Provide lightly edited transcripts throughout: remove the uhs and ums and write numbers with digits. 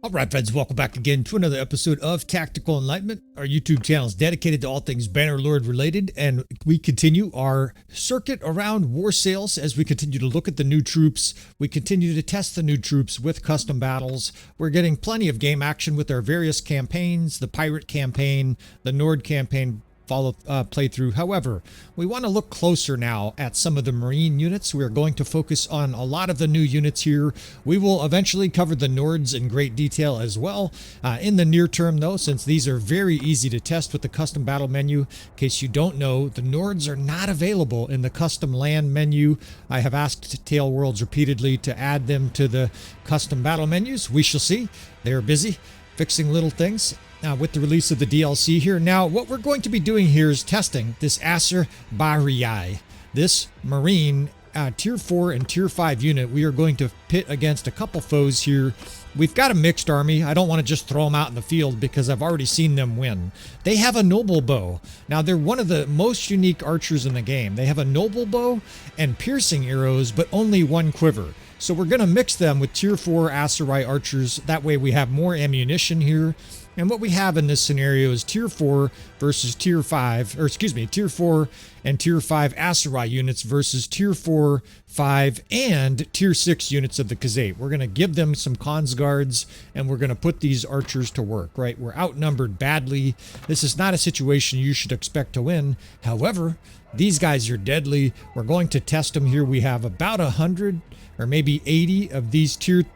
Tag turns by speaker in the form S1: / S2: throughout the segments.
S1: Alright friends, welcome back again to another episode of Tactical Enlightenment. Our YouTube channel is dedicated to all things Bannerlord related, and we continue our circuit around WARSAILS as we continue to look at the new troops. We continue to test the new troops with custom battles. We're getting plenty of game action with our various campaigns, the Pirate campaign, the Nord campaign, playthrough. However, we want to look closer now at some of the Marine units. We're going to focus on a lot of the new units here. We will eventually cover the Nords in great detail as well. In the near term though, since these are very easy to test with the custom battle menu, in case you don't know, the Nords are not available in the custom land menu. I have asked Tail Worlds repeatedly to add them to the custom battle menus. We shall see. They're busy fixing little things. Now, with the release of the DLC here, now what we're going to be doing here is testing this Aserai, this Marine Tier 4 and Tier 5 unit. We are going to pit against a couple foes here. We've got a mixed army. I don't want to just throw them out in the field because I've already seen them win. They have a noble bow. Now, they're one of the most unique archers in the game. They have a noble bow and piercing arrows, but only one quiver. So we're going to mix them with Tier 4 Aserai archers. That way we have more ammunition here. And what we have in this scenario is Tier 4 versus Tier 5, or excuse me, Tier 4 and Tier 5 Aserai units versus Tier 4, 5, and Tier 6 units of the Khuzait. We're going to give them some cons guards, and we're going to put these archers to work, right? We're outnumbered badly. This is not a situation you should expect to win. However, these guys are deadly. We're going to test them here. We have about 100 or maybe 80 of these Tier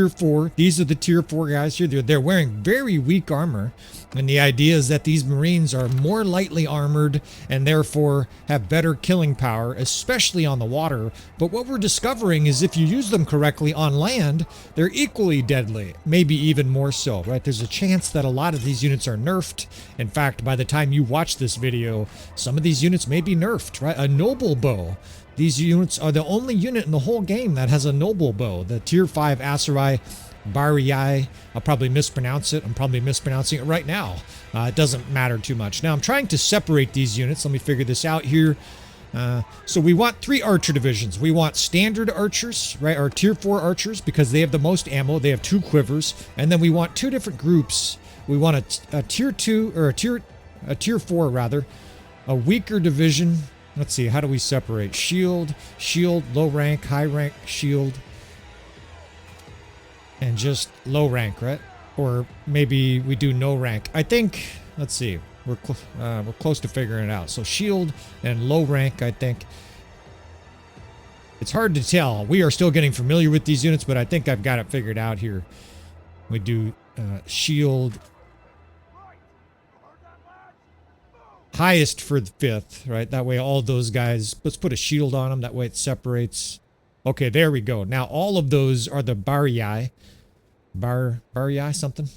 S1: 4. These are the Tier 4 guys here. They're wearing very weak armor, and the idea is that these Marines are more lightly armored and therefore have better killing power, especially on the water. But what we're discovering is if you use them correctly on land, they're equally deadly, maybe even more so, right? There's a chance that a lot of these units are nerfed. In fact, by the time you watch this video, some of these units may be nerfed, right? A noble bow. These units are the only unit in the whole game that has a noble bow. The Tier 5 Aserai Barii. I'll probably mispronounce it. I'm probably mispronouncing it right now. It doesn't matter too much. Now I'm trying to separate these units. Let me figure this out here. So we want 3 archer divisions. We want standard archers, right? Our Tier 4 archers, because they have the most ammo. They have 2 quivers. And then we want 2 different groups. We want a Tier 2, or a Tier 4 rather, a weaker division. Let's see, how do we separate? Shield, low rank, high rank, shield, and just low rank, right? Or maybe we do no rank. I think, let's see, we're close to figuring it out. So shield and low rank, I think. It's hard to tell. We are still getting familiar with these units, but I think I've got it figured out here. We do shield. Highest for the 5th, right? That way all those guys, let's put a shield on them. That way it separates. Okay, there we go. Now all of those are the Barii. Barii something?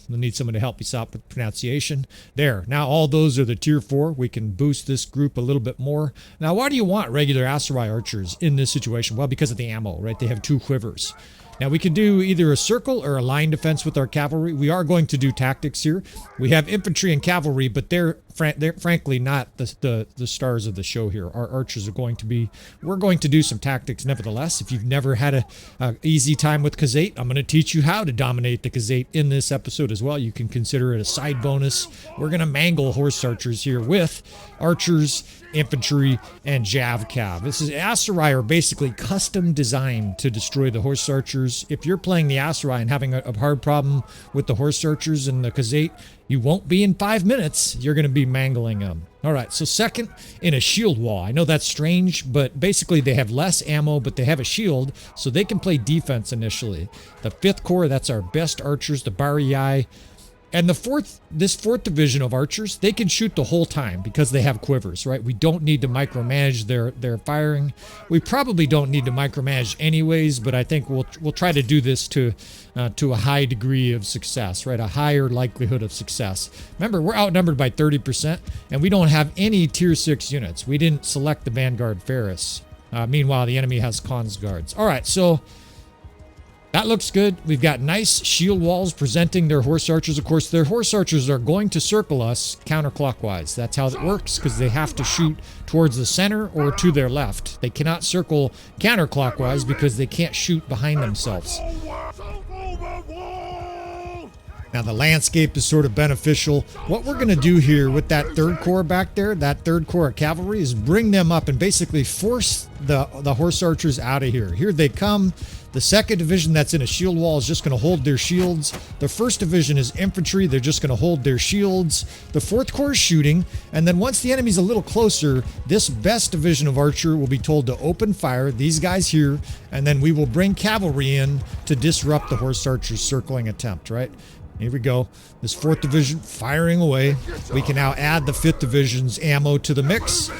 S1: We'll need someone to help us out with pronunciation. There. Now all those are the Tier 4. We can boost this group a little bit more. Now why do you want regular Aserai archers in this situation? Well, because of the ammo, right? They have 2 quivers. Now we can do either a circle or a line defense with our cavalry. We are going to do tactics here. We have infantry and cavalry, but they're frankly not the stars of the show here. Our archers are going to be, we're going to do some tactics nevertheless. If you've never had a easy time with Khuzait, I'm going to teach you how to dominate the Khuzait in this episode as well. You can consider it a side bonus. We're going to mangle horse archers here with archers, infantry, and Savfk. This is Aserai are basically custom designed to destroy the horse archers. If you're playing the Aserai and having a hard problem with the horse archers and the Khuzait, you won't be in 5 minutes. You're going to be mangling them. All right, so second in a shield wall. I know that's strange, but basically they have less ammo, but they have a shield, so they can play defense initially. The 5th Corps, that's our best archers, the Barii. And this 4th division of archers, they can shoot the whole time because they have quivers, right? We don't need to micromanage their firing. We probably don't need to micromanage anyways, but I think we'll try to do this to a high degree of success, right? A higher likelihood of success. Remember, we're outnumbered by 30%, and we don't have any Tier 6 units. We didn't select the Vanguard Ferris. Meanwhile, the enemy has cons guards. All right, so that looks good. We've got nice shield walls presenting their horse archers. Of course, their horse archers are going to circle us counterclockwise. That's how it works, because they have to shoot towards the center or to their left. They cannot circle counterclockwise because they can't shoot behind themselves. Now the landscape is sort of beneficial. What we're going to do here with that third corps back there, that third corps of cavalry, is bring them up and basically force the horse archers out of here. Here they come. The second division that's in a shield wall is just going to hold their shields. The first division is infantry. They're just going to hold their shields. The fourth corps is shooting. And then once the enemy's a little closer, this best division of archer will be told to open fire, these guys here, and then we will bring cavalry in to disrupt the horse archers' circling attempt, right? Here we go. This 4th division firing away. We can now add the 5th division's ammo to the mix.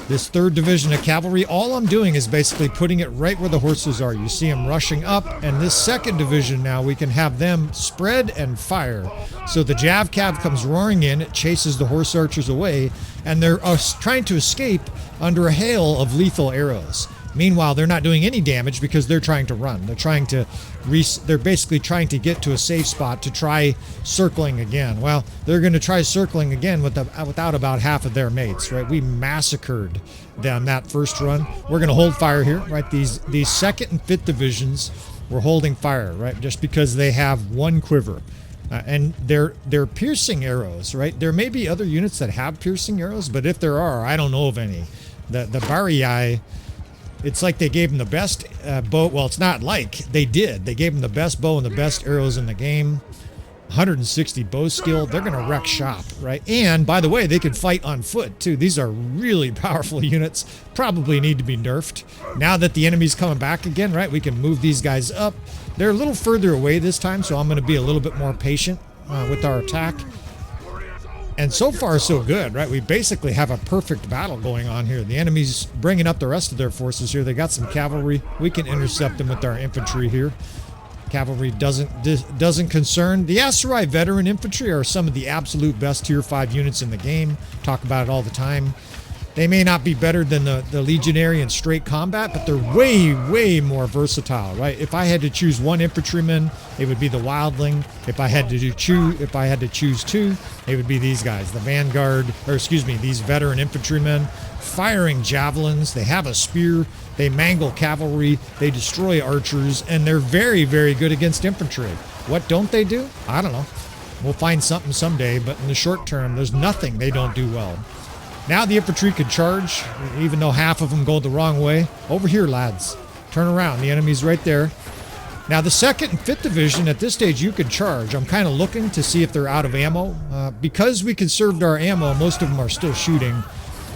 S1: This 3rd division of cavalry, all I'm doing is basically putting it right where the horses are. You see them rushing up, and this 2nd division now, we can have them spread and fire. So the Jav Cav comes roaring in, it chases the horse archers away, and they're trying to escape under a hail of lethal arrows. Meanwhile, they're not doing any damage because they're trying to run. They're basically trying to get to a safe spot to try circling again. Well, they're going to try circling again without about half of their mates, right? We massacred them that first run. We're going to hold fire here, right? These 2nd and 5th divisions, we're holding fire, right? Just because they have one quiver. And they're piercing arrows, right? There may be other units that have piercing arrows, but if there are, I don't know of any. The Barii, it's like they gave them the best bow. Well, it's not like. They did. They gave them the best bow and the best arrows in the game. 160 bow skill. They're going to wreck shop, right? And, by the way, they can fight on foot, too. These are really powerful units. Probably need to be nerfed. Now that the enemy's coming back again, right, we can move these guys up. They're a little further away this time, so I'm going to be a little bit more patient with our attack. And so far, so good, right? We basically have a perfect battle going on here. The enemy's bringing up the rest of their forces here. They got some cavalry. We can intercept them with our infantry here. Cavalry doesn't concern. The Aserai veteran infantry are some of the absolute best tier 5 units in the game. Talk about it all the time. They may not be better than the Legionary in straight combat, but they're way more versatile, right? If I had to choose one infantryman, it would be the Wildling. If I had to choose two, it would be these guys, the Vanguard, or excuse me, these veteran infantrymen, firing javelins. They have a spear. They mangle cavalry. They destroy archers, and they're very good against infantry. What don't they do? I don't know. We'll find something someday, but in the short term, there's nothing they don't do well. Now the infantry can charge, even though half of them go the wrong way. Over here, lads. Turn around. The enemy's right there. Now the 2nd and 5th division, at this stage, you can charge. I'm kind of looking to see if they're out of ammo. Because we conserved our ammo, most of them are still shooting.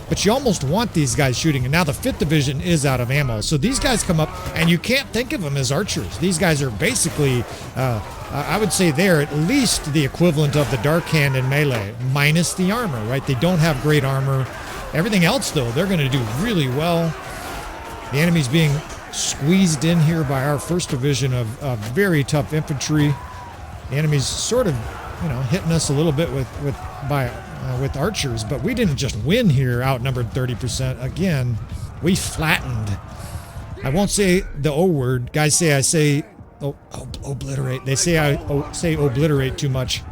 S1: But you almost want these guys shooting. And now the 5th division is out of ammo. So these guys come up, and you can't think of them as archers. These guys are basically... I would say they're at least the equivalent of the Dark Hand in melee, minus the armor, right? They don't have great armor. Everything else, though, they're going to do really well. The enemy's being squeezed in here by our 1st division of very tough infantry. The enemy's sort of, hitting us a little bit with archers, but we didn't just win here, outnumbered 30%. Again, we flattened. I won't say the O word. Guys say I say... obliterate. They say I say obliterate too much.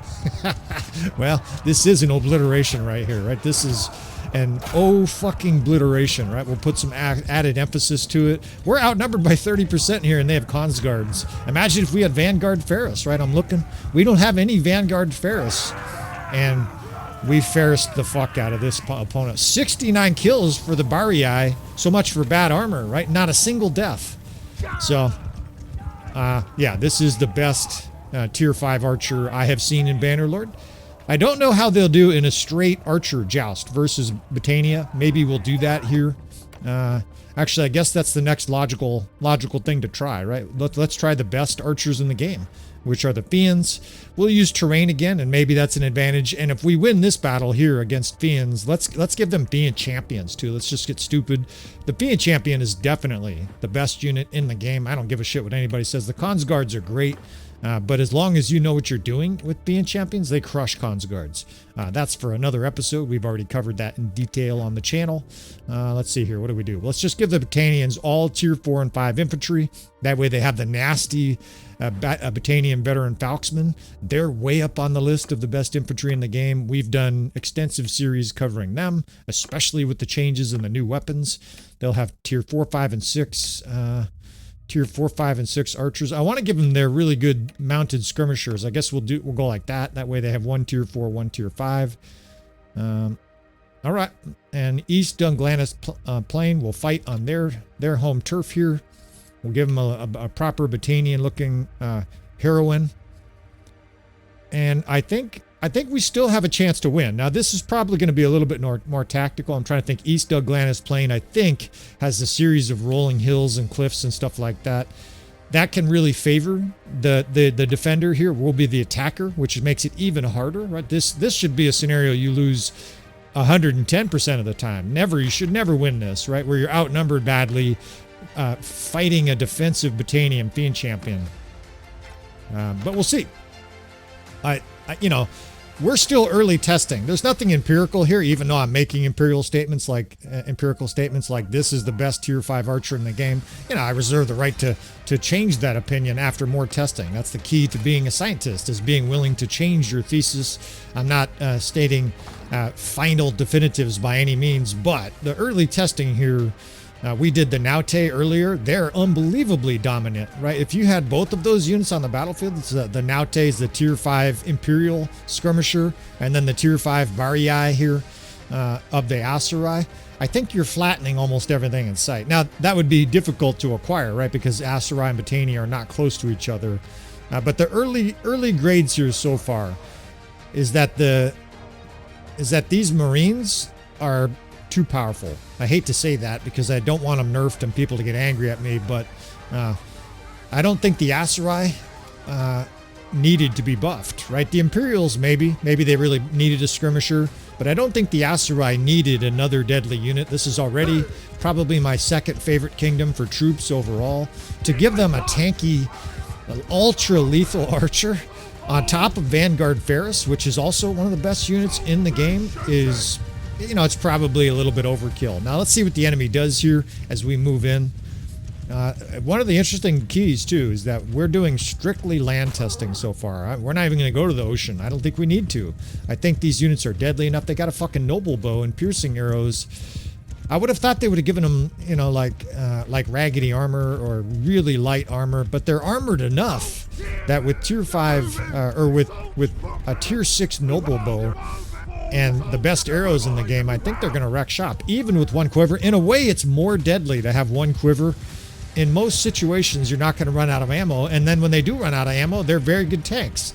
S1: Well, this is an obliteration right here, right? This is an fucking obliteration, right? We'll put some added emphasis to it. We're outnumbered by 30% here, and they have cons guards. Imagine if we had Vanguard Ferris, right? I'm looking. We don't have any Vanguard Ferris, and we Ferrised the fuck out of this opponent. 69 kills for the Barii. So much for bad armor, right? Not a single death. So... yeah, this is the best tier 5 archer I have seen in Bannerlord. I don't know how they'll do in a straight archer joust versus Battania. Maybe we'll do that here. Actually, I guess that's the next logical thing to try, right? Let's try the best archers in the game, which are the Fians. We'll use terrain again, and maybe that's an advantage. And if we win this battle here against Fians, let's give them Fian champions too. Let's just get stupid. The Fian champion is definitely the best unit in the game. I don't give a shit what anybody says. The cons guards are great. But as long as you know what you're doing with being champions, they crush cons guards. That's for another episode. We've already covered that in detail on the channel. Let's see here. What do we do? Let's just give the Battanians all tier 4 and 5 infantry. That way they have the nasty Battanian veteran Falksmen. They're way up on the list of the best infantry in the game. We've done extensive series covering them, especially with the changes in the new weapons. They'll have tier 4, 5, and 6 tier 4, 5, and 6 archers. I want to give them their really good mounted skirmishers. I guess we'll go like that. That way they have 1 tier 4, 1 tier 5. All right, and East Dunganus Plain will fight on their home turf here. We'll give them a proper Battanian-looking heroine, and I think we still have a chance to win. Now, this is probably going to be a little bit more tactical. I'm trying to think. East Dunganus Plain, I think, has a series of rolling hills and cliffs and stuff like that. That can really favor the defender here. Will be the attacker, which makes it even harder. Right? This should be a scenario you lose 110% of the time. You should never win this, right? Where you're outnumbered badly, fighting a defensive Battanian Fian champion. But we'll see. We're still early testing. There's nothing empirical here, even though I'm making empirical statements like this is the best tier 5 archer in the game. I reserve the right to change that opinion after more testing. That's the key to being a scientist, is being willing to change your thesis. I'm not stating final definitives by any means, but the early testing here, we did the Naute earlier. They're unbelievably dominant, right? If you had both of those units on the battlefield, the Naute is the tier 5 Imperial skirmisher, and then the tier 5 Barii here of the Aserai. I think you're flattening almost everything in sight. Now, that would be difficult to acquire, right? Because Aserai and Battania are not close to each other. But the early grades here so far is that these Marines are too powerful. I hate to say that because I don't want them nerfed and people to get angry at me, but I don't think the Aserai needed to be buffed, right? The Imperials, maybe they really needed a skirmisher, but I don't think the Aserai needed another deadly unit. This is already probably my second favorite kingdom for troops overall. To give them a tanky, ultra lethal archer on top of Vanguard Ferris, which is also one of the best units in the game, is, it's probably a little bit overkill. Now let's see what the enemy does here as we move in. One of the interesting keys too is that we're doing strictly land testing so far. We're not even going to go to the ocean. I don't think we need to. I think these units are deadly enough. They got a fucking noble bow and piercing arrows. I would have thought they would have given them, like raggedy armor or really light armor, but they're armored enough that with tier 5 or with a tier 6 noble bow and the best arrows in the game, I think they're going to wreck shop, even with 1 quiver. In a way, it's more deadly to have 1 quiver. In most situations, you're not going to run out of ammo, and then when they do run out of ammo, they're very good tanks.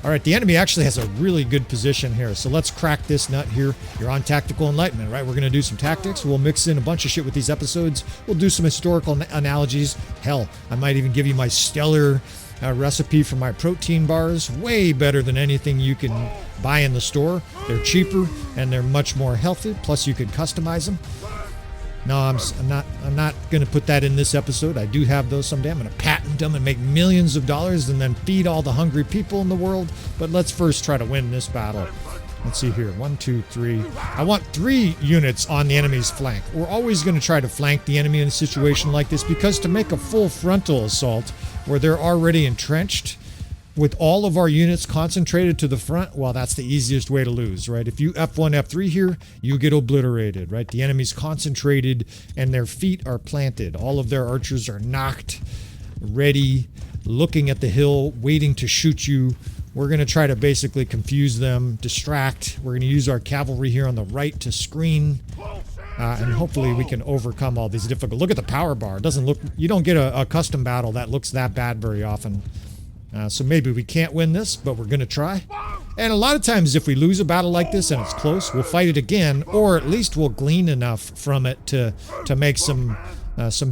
S1: All right, the enemy actually has a really good position here, so let's crack this nut here. You're on Tactical Enlightenment, right? We're going to do some tactics. We'll mix in a bunch of shit with these episodes. We'll do some historical analogies. Hell, I might even give you my stellar recipe for my protein bars. Way better than anything you can buy in the store. They're cheaper, and they're much more healthy, plus you can customize them. No, I'm not going to put that in this episode. I do have those someday. I'm going to patent them and make millions of dollars and then feed all the hungry people in the world. But let's first try to win this battle. Let's see here. 1, 2, 3. I want 3 units on the enemy's flank. We're always going to try to flank the enemy in a situation like this, because to make a full frontal assault where they're already entrenched with all of our units concentrated to the front, well, that's the easiest way to lose, right? If you F1, F3 here, you get obliterated, right? The enemy's concentrated and their feet are planted. All of their archers are knocked, ready, looking at the hill, waiting to shoot you. We're going to try to basically confuse them, distract. We're going to use our cavalry here on the right to screen. And hopefully we can overcome all these difficult... Look at the power bar. It doesn't look... You don't get a custom battle that looks that bad very often. So maybe we can't win this, but we're going to try. And a lot of times if we lose a battle like this and it's close, we'll fight it again, or at least we'll glean enough from it to make some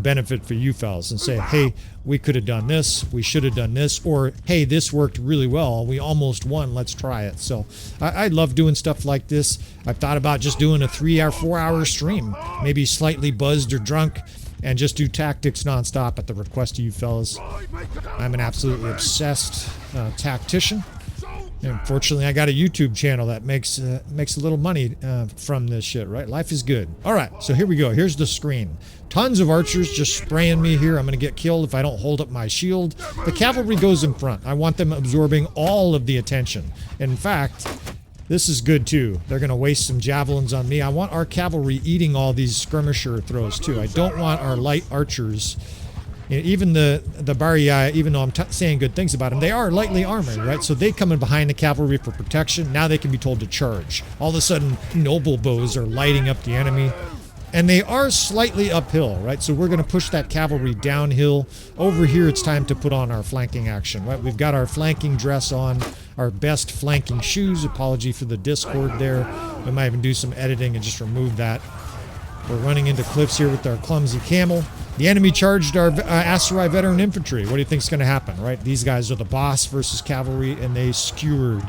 S1: benefit for you fellas and say, hey, we could have done this, we should have done this, or hey, this worked really well, we almost won, let's try it. So I love doing stuff like this. I've thought about just doing a 3 or 4 hour stream, maybe slightly buzzed or drunk, and just do tactics nonstop at the request of you fellas. I'm an absolutely obsessed tactician. And fortunately, I got a YouTube channel that makes a little money from this shit, right? Life is good. All right, so here we go. Here's the screen. Tons of archers just spraying me here. I'm going to get killed if I don't hold up my shield. The cavalry goes in front. I want them absorbing all of the attention. In fact, this is good too. They're going to waste some javelins on me. I want our cavalry eating all these skirmisher throws too. I don't want our light archers even the Barii, even though I'm saying good things about them, they are lightly armored, right? So they come in behind the cavalry for protection. Now they can be told to charge. All of a sudden, noble bows are lighting up the enemy. And they are slightly uphill, right? So we're going to push that cavalry downhill. Over here, it's time to put on our flanking action, right? We've got our flanking dress on, our best flanking shoes. Apology for the Discord there. We might even do some editing and just remove that. We're running into cliffs here with our clumsy camel. The enemy charged our Aserai veteran infantry. What do you think is going to happen, right? These guys are the boss versus cavalry, and they skewered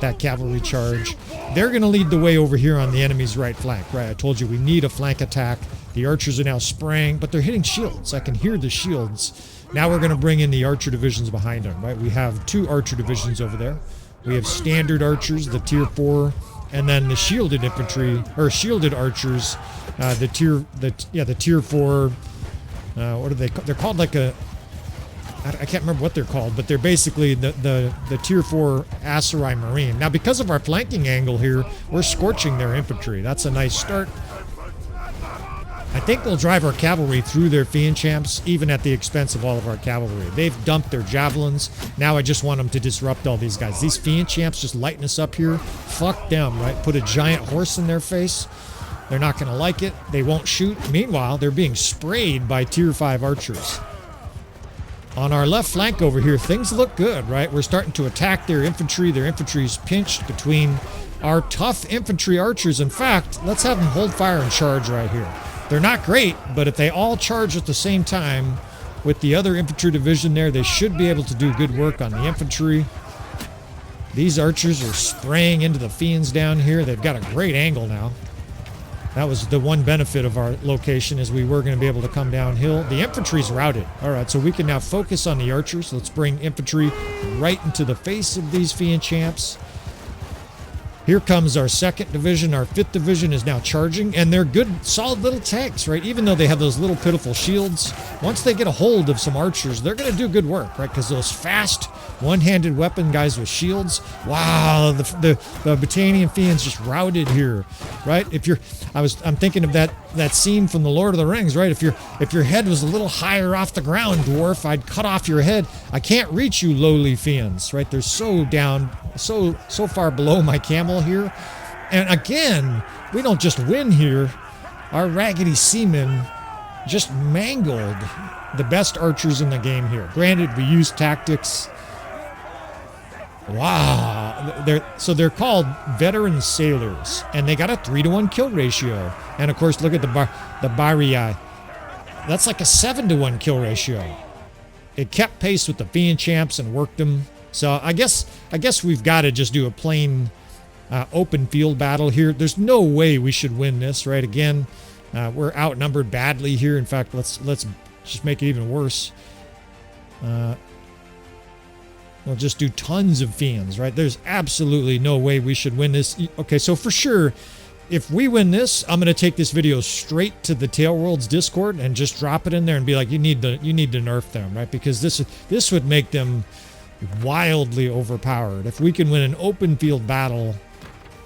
S1: that cavalry charge. They're going to lead the way over here on the enemy's right flank, right? I told you we need a flank attack. The archers are now spraying, but they're hitting shields. I can hear the shields. Now we're going to bring in the archer divisions behind them, right? We have 2 archer divisions over there. We have standard archers, the tier 4, and then the shielded infantry, or shielded archers, the tier 4. What are they? They're called like a. I can't remember what they're called, but they're basically the tier 4 Aserai Marine. Now, because of our flanking angle here, we're scorching their infantry. That's a nice start. I think we'll drive our cavalry through their Fian champs, even at the expense of all of our cavalry. They've dumped their javelins. Now I just want them to disrupt all these guys. These Fian champs just lighten us up here. Fuck them, right? Put a giant horse in their face. They're not going to like it. They won't shoot. Meanwhile, they're being sprayed by tier 5 archers. On our left flank over here, things look good, right? We're starting to attack their infantry. Their infantry's pinched between our tough infantry archers. In fact, let's have them hold fire and charge right here. They're not great, but if they all charge at the same time with the other infantry division there, they should be able to do good work on the infantry. These archers are spraying into the Fians down here. They've got a great angle now. That was the one benefit of our location, is we were going to be able to come downhill. The infantry's routed. All right, so we can now focus on the archers. Let's bring infantry right into the face of these Fian champs. Here comes our 2nd division. Our 5th division is now charging, and they're good, solid little tanks, right? Even though they have those little pitiful shields, once they get a hold of some archers, they're going to do good work, right? Because those fast, one-handed weapon guys with shields, wow, the Battanian Fians just routed here, right? I'm thinking of that scene from the Lord of the Rings, right? If your head was a little higher off the ground, dwarf, I'd cut off your head. I can't reach you, lowly Fians, right? They're so down, so far below my camel here. And again, we don't just win here. Our raggedy seamen just mangled the best archers in the game here. Granted, we used tactics. Wow. They're called veteran sailors, and they got a 3-to-1 kill ratio. And of course, look at the Barii. That's like a 7-to-1 kill ratio. It kept pace with the Fian champs and worked them. So I guess we've got to just do a plain open field battle here. There's no way we should win this, right? Again, we're outnumbered badly here. In fact, let's just make it even worse. We'll just do tons of Fians, right? There's absolutely no way we should win this. Okay, so for sure, if we win this, I'm going to take this video straight to the Tailworlds Discord and just drop it in there and be like, you need to nerf them, right? Because this would make them wildly overpowered. If we can win an open field battle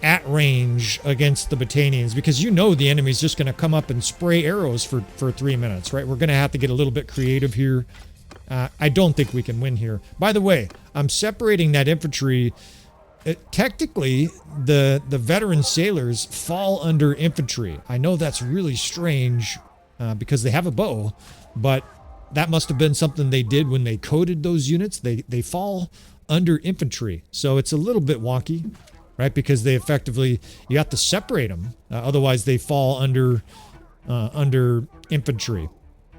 S1: at range against the Battanians, because you know the enemy's just going to come up and spray arrows for 3 minutes, right? We're going to have to get a little bit creative here. I don't think we can win here. By the way, I'm separating that infantry. Technically, the veteran sailors fall under infantry. I know that's really strange because they have a bow, but that must have been something they did when they coded those units. They fall under infantry. So it's a little bit wonky, right? Because they effectively, you have to separate them. Otherwise, they fall under infantry.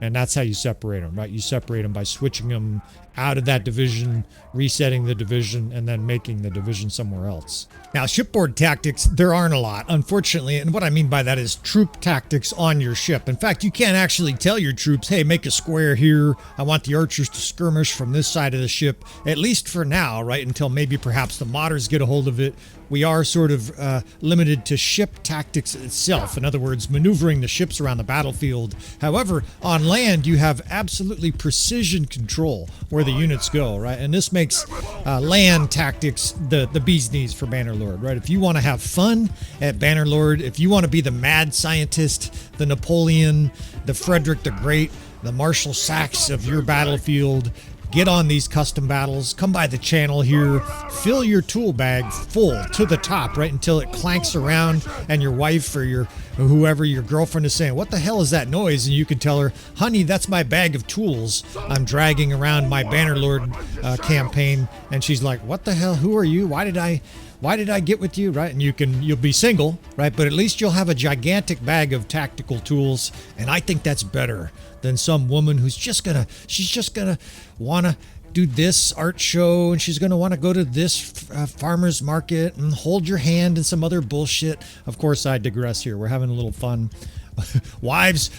S1: And that's how you separate them, right? You separate them by switching them out of that division, resetting the division, and then making the division somewhere else. Now, shipboard tactics, there aren't a lot, unfortunately. And what I mean by that is troop tactics on your ship. In fact, you can't actually tell your troops, hey, make a square here. I want the archers to skirmish from this side of the ship, at least for now, right? Until maybe perhaps the modders get a hold of it. We are sort of limited to ship tactics itself. In other words, maneuvering the ships around the battlefield. However, on land, you have absolutely precision control where the units go, right? And this makes land tactics the bee's knees for Bannerlord, right? If you want to have fun at Bannerlord, if you want to be the mad scientist, the Napoleon, the Frederick the Great, the Marshall Sachs of your battlefield. Get on these custom battles. Come by the channel here. Fill your tool bag full to the top, right, until it clanks around and your wife or whoever, your girlfriend is saying, what the hell is that noise? And you can tell her, honey, that's my bag of tools I'm dragging around my Bannerlord campaign. And she's like, what the hell? Who are you? Why did I get with you, right? And you'll be single, right? But at least you'll have a gigantic bag of tactical tools, and I think that's better than some woman who's just gonna want to do this art show, and she's gonna want to go to this farmer's market and hold your hand and some other bullshit. Of course, I digress here. We're having a little fun. Wives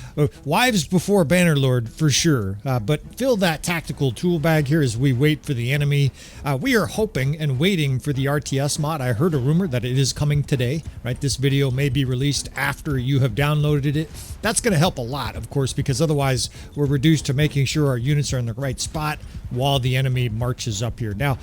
S1: before Bannerlord for sure, but fill that tactical tool bag here as we wait for the enemy. We are hoping and waiting for the RTS mod. I heard a rumor that it is coming today, right? This video may be released after you have downloaded it. That's going to help a lot, of course, because otherwise we're reduced to making sure our units are in the right spot while the enemy marches up here. Now,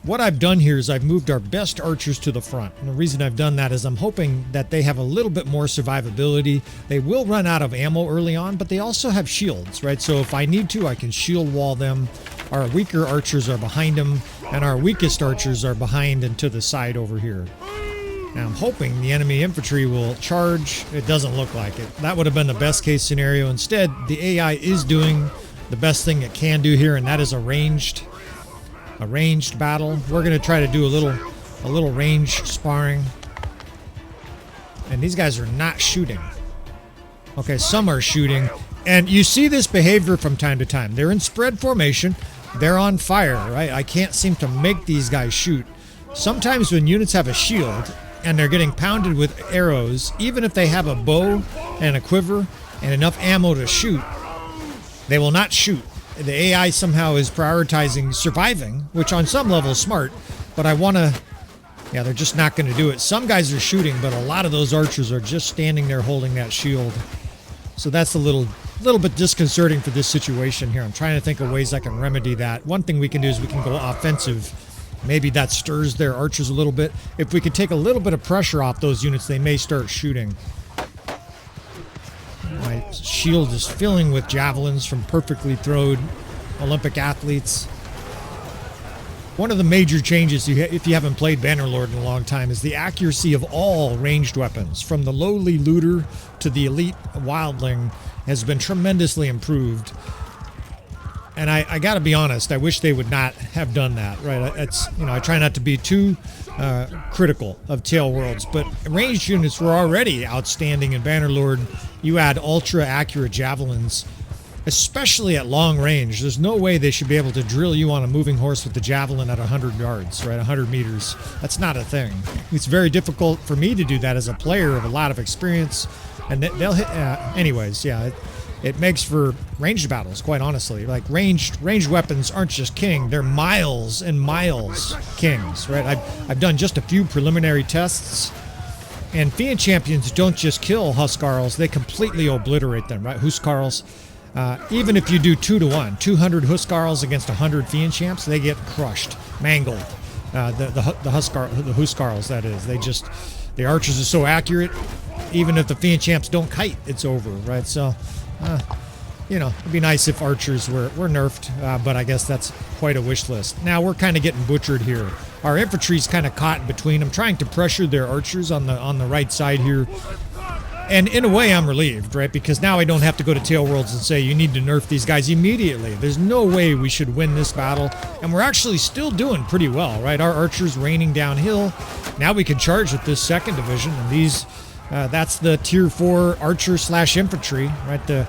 S1: what I've done here is I've moved our best archers to the front. And the reason I've done that is I'm hoping that they have a little bit more survivability. They will run out of ammo early on, but they also have shields, right? So if I need to, I can shield wall them. Our weaker archers are behind them, and our weakest archers are behind and to the side over here. Now I'm hoping the enemy infantry will charge. It doesn't look like it. That would have been the best case scenario. Instead, the AI is doing the best thing it can do here, and that is a ranged battle. We're going to try to do a little range sparring. And these guys are not shooting. Okay, some are shooting. And you see this behavior from time to time. They're in spread formation. They're on fire, right? I can't seem to make these guys shoot. Sometimes when units have a shield and they're getting pounded with arrows, even if they have a bow and a quiver and enough ammo to shoot, they will not shoot. The AI somehow is prioritizing surviving, which on some level is smart, but they're just not going to do it. Some guys are shooting, but a lot of those archers are just standing there holding that shield. So that's a little bit disconcerting for this situation here. I'm trying to think of ways I can remedy that. One thing we can do is we can go offensive. Maybe that stirs their archers a little bit. If we could take a little bit of pressure off those units, they may start shooting. My shield is filling with javelins from perfectly thrown Olympic athletes. One of the major changes, if you haven't played Bannerlord in a long time, is the accuracy of all ranged weapons, from the lowly looter to the elite wildling, has been tremendously improved. And I got to be honest, I wish they would not have done that, right? I try not to be too critical of Tail Worlds, but ranged units were already outstanding in Bannerlord. You add ultra accurate javelins, especially at long range. There's no way they should be able to drill you on a moving horse with the javelin at 100 yards, right? 100 meters. That's not a thing. It's very difficult for me to do that as a player of a lot of experience, and they'll hit. Anyways, yeah. It makes for ranged battles, quite honestly. Like ranged weapons aren't just king; they're miles and miles kings, right? I've done just a few preliminary tests, and Fian champions don't just kill Huskarls; they completely obliterate them, right? Huskarls, even if you do 2-to-1, 200 Huskarls against 100 Fian champs, they get crushed, mangled. The Huskarls, that is, the archers are so accurate. Even if the Fian champs don't kite, it's over, right? So. It'd be nice if archers were nerfed, but I guess that's quite a wish list. Now we're kind of getting butchered here. Our infantry's kind of caught in between. I'm trying to pressure their archers on the right side here. And in a way, I'm relieved, right? Because now I don't have to go to Tail Worlds and say, you need to nerf these guys immediately. There's no way we should win this battle. And we're actually still doing pretty well, right? Our archers raining downhill. Now we can charge with this second division, and these... that's the tier 4 archer / infantry, right? The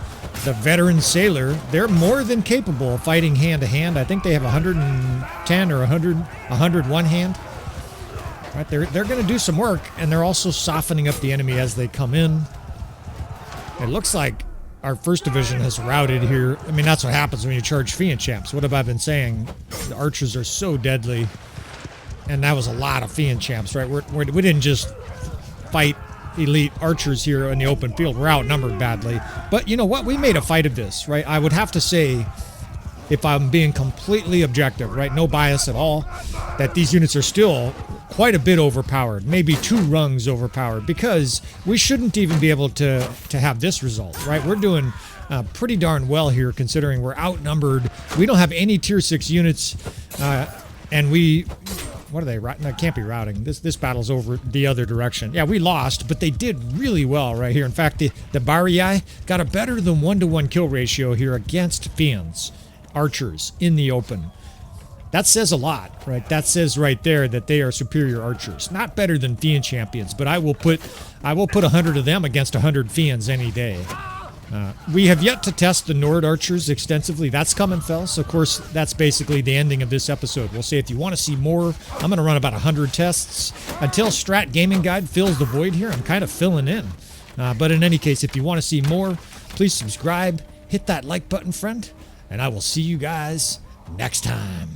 S1: veteran sailor. They're more than capable of fighting hand to hand. I think they have 110 or 100 one hand. Right? They're going to do some work, and they're also softening up the enemy as they come in. It looks like our first division has routed here. I mean, that's what happens when you charge Fian champs. What have I been saying? The archers are so deadly, and that was a lot of Fian champs, right? We didn't just fight elite archers here in the open field. We're outnumbered badly, but you know what, we made a fight of this, right? I would have to say, if I'm being completely objective, right, no bias at all, that these units are still quite a bit overpowered, maybe 2 rungs overpowered, because we shouldn't even be able to have this result, right? We're doing pretty darn well here, considering we're outnumbered. We don't have any tier 6 units, and what are they? No, it can't be routing. This battle's over the other direction. Yeah, we lost, but they did really well right here. In fact, the Barii got a better than 1-to-1 kill ratio here against Fians, archers, in the open. That says a lot, right? That says right there that they are superior archers. Not better than Fian champions, but I will put 100 of them against 100 Fians any day. We have yet to test the Nord archers extensively. That's coming, fellas. Of course, that's basically the ending of this episode. We'll say if you want to see more, I'm going to run about 100 tests. Until Strat Gaming Guide fills the void here, I'm kind of filling in. But in any case, if you want to see more, please subscribe, hit that like button, friend, and I will see you guys next time.